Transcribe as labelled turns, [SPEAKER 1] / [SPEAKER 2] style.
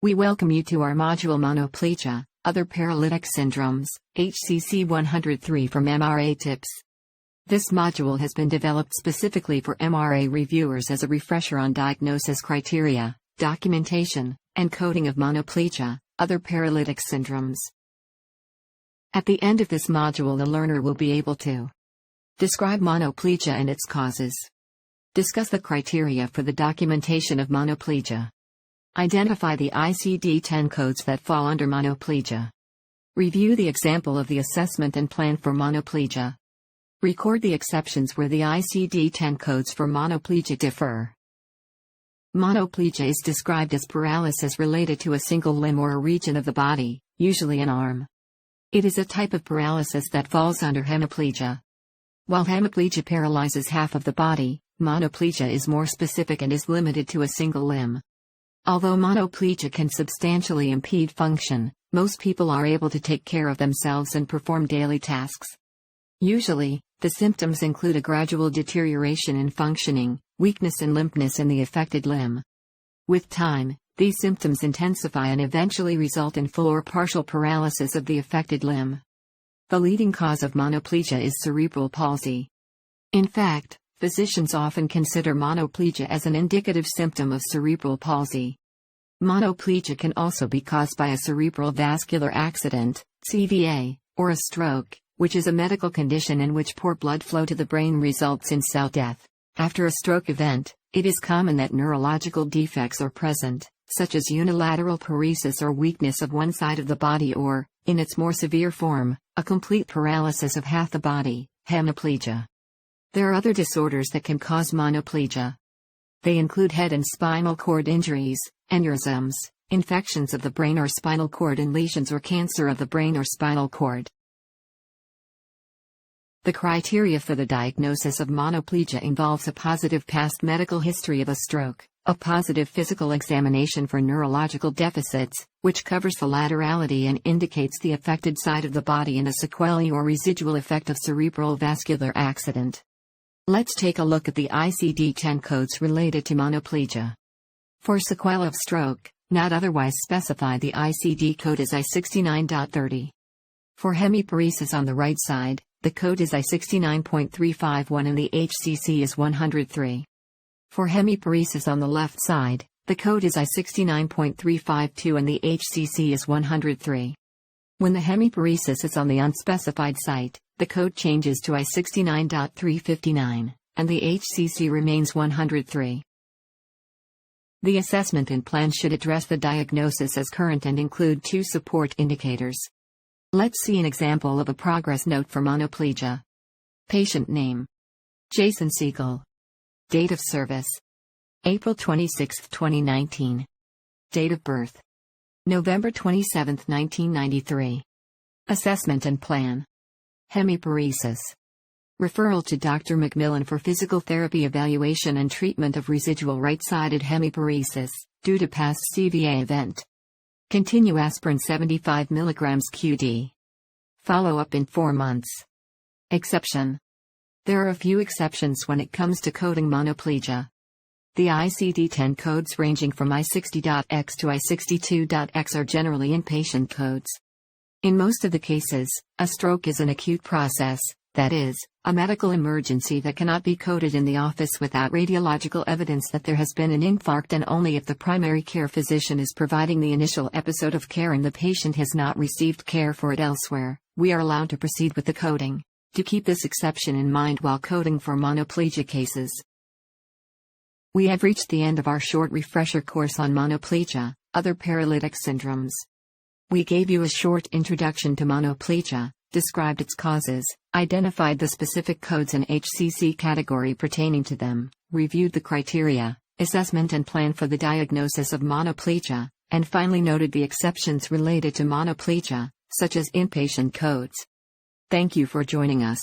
[SPEAKER 1] We welcome you to our module Monoplegia, Other Paralytic Syndromes, HCC 103 from MRA Tips. This module has been developed specifically for MRA reviewers as a refresher on diagnosis criteria, documentation, and coding of monoplegia, other paralytic syndromes. At the end of this module, the learner will be able to describe monoplegia and its causes, discuss the criteria for the documentation of monoplegia, identify the ICD-10 codes that fall under monoplegia, review the example of the assessment and plan for monoplegia, record the exceptions where the ICD-10 codes for monoplegia differ. Monoplegia is described as paralysis related to a single limb or a region of the body, usually an arm. It is a type of paralysis that falls under hemiplegia. While hemiplegia paralyzes half of the body, monoplegia is more specific and is limited to a single limb. Although monoplegia can substantially impede function, most people are able to take care of themselves and perform daily tasks. Usually, the symptoms include a gradual deterioration in functioning, weakness and limpness in the affected limb. With time, these symptoms intensify and eventually result in full or partial paralysis of the affected limb. The leading cause of monoplegia is cerebral palsy. In fact, physicians often consider monoplegia as an indicative symptom of cerebral palsy. Monoplegia can also be caused by a cerebral vascular accident, CVA, or a stroke, which is a medical condition in which poor blood flow to the brain results in cell death. After a stroke event, it is common that neurological defects are present, such as unilateral paresis or weakness of one side of the body or, in its more severe form, a complete paralysis of half the body, hemiplegia. There are other disorders that can cause monoplegia. They include head and spinal cord injuries, aneurysms, infections of the brain or spinal cord and lesions or cancer of the brain or spinal cord. The criteria for the diagnosis of monoplegia involves a positive past medical history of a stroke, a positive physical examination for neurological deficits, which covers the laterality and indicates the affected side of the body, and a sequelae or residual effect of cerebral vascular accident. Let's take a look at the ICD-10 codes related to monoplegia. For sequelae of stroke, not otherwise specified, the ICD code is I69.30. For hemiparesis on the right side, the code is I69.351 and the HCC is 103. For hemiparesis on the left side, the code is I69.352 and the HCC is 103. When the hemiparesis is on the unspecified site, the code changes to I69.359, and the HCC remains 103. The assessment and plan should address the diagnosis as current and include two support indicators. Let's see an example of a progress note for monoplegia. Patient name: Jason Siegel. Date of service: April 26, 2019. Date of birth: November 27, 1993. Assessment and plan: hemiparesis. Referral to Dr. McMillan for physical therapy evaluation and treatment of residual right-sided hemiparesis, due to past CVA event. Continue aspirin 75 mg QD. Follow-up in 4 months. Exception: there are a few exceptions when it comes to coding monoplegia. The ICD-10 codes ranging from I60.X to I62.X are generally inpatient codes. In most of the cases, a stroke is an acute process, that is, a medical emergency that cannot be coded in the office without radiological evidence that there has been an infarct, and only if the primary care physician is providing the initial episode of care and the patient has not received care for it elsewhere, we are allowed to proceed with the coding. To keep this exception in mind while coding for monoplegia cases. We have reached the end of our short refresher course on monoplegia, other paralytic syndromes. We gave you a short introduction to monoplegia, described its causes, identified the specific codes and HCC category pertaining to them, reviewed the criteria, assessment and plan for the diagnosis of monoplegia, and finally noted the exceptions related to monoplegia, such as inpatient codes. Thank you for joining us.